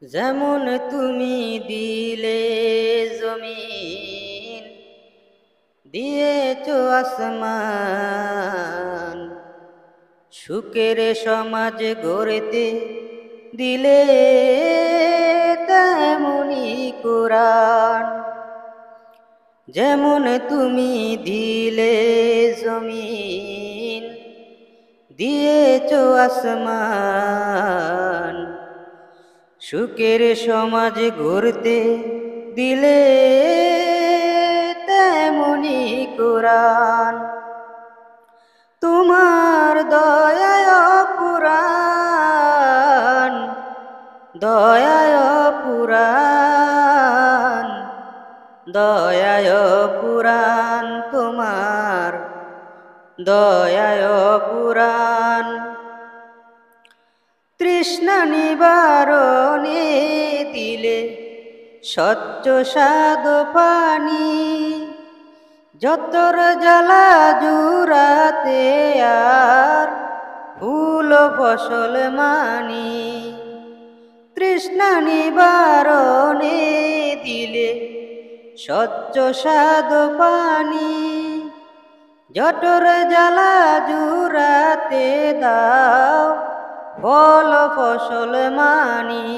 যেমন তুমি দিলে জমিন, দিয়েছো আসমান, সুখের সমাজ গড়তে দিলে তেমনি কোরআন। যেমন তুমি দিলে জমিন, দিয়েছো আসমান, সুখের সমাজ গড়তে দিলে তেমনি কোরআন। তোমার দয়ায় পুরাণ, দয়ায় পুরাণ, দয়ায় পুরাণ, তোমার দয়ায় পুরাণ। তৃষ্ণা নিবারণে দিলে স্বচ্ছ স্বাদ পানি, যতর জ্বালা জুড়াতে আর ফুল ফসল মানি। তৃষ্ণা নিবারণে দিলে স্বচ্ছ স্বাদ পানি, যতর জ্বালা জুড়াতে দাও ফল ফসল মানি।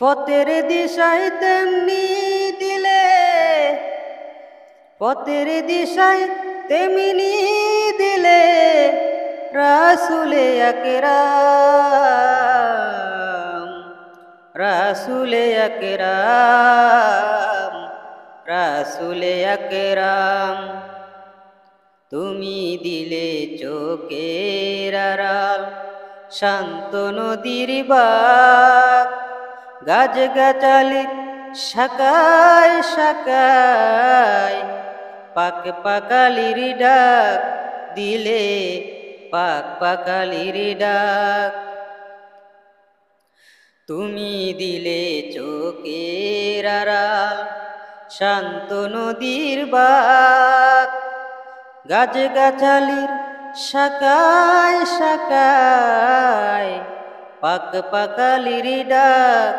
পথের দিশায় তেমনি দিলে, পথের দিশায় তেমনি দিলে রাসূলে আকরাম, রাসূলে আকরাম, রাসূলে আকরাম। তুমি দিলে চোখের আড়াল, শান্ত নদীর বাঁক, গাছ গাছালির শাখায় শাখায় পাক পাকালির ডাক দিলে, পাক পাকালির ডাক। তুমি দিলে চোখের আড়াল, শান্ত নদীর বাঁক, গাছ গাছালির শাখায় শাখায় পাক পাকালির ডাক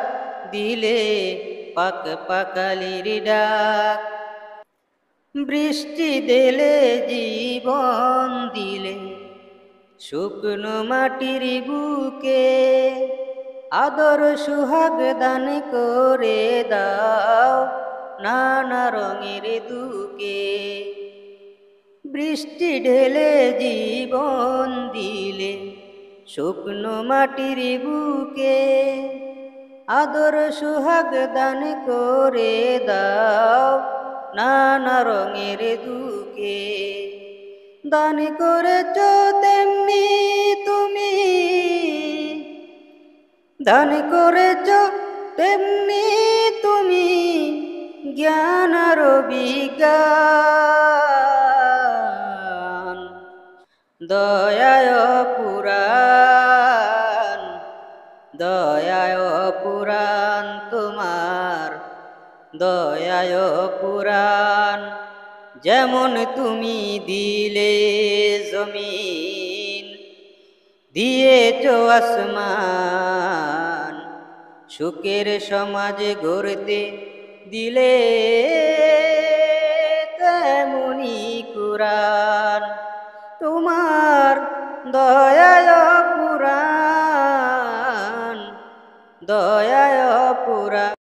দিলে, পাক পাকালির ডাক। বৃষ্টি দিলে জীবন দিলে শুকনো মাটির বুকে, আদর সুহাগ দান করে দাও নানা রঙের দুকে। বৃষ্টি ঢেলে জীবন দিলে শুকনো মাটির বুকে, আদর সুহাগ দান করে দাও নানা রঙের দুকে। দান করেছ তেমনি তুমি, দান করেছ তেমনি তুমি জ্ঞান আর বিজ্ঞান। দয়ায় পুরাণ, দয়ায় পুরাণ, তোমার দয়ায় পুরাণ। যেমন তুমি দিলে জমিন, দিয়েছো আসমান, সুখের সমাজ গড়তে দিলে তেমনি কোরআন। তোমার দয়ায় পুরাণ, দয়ায় পুরাণ।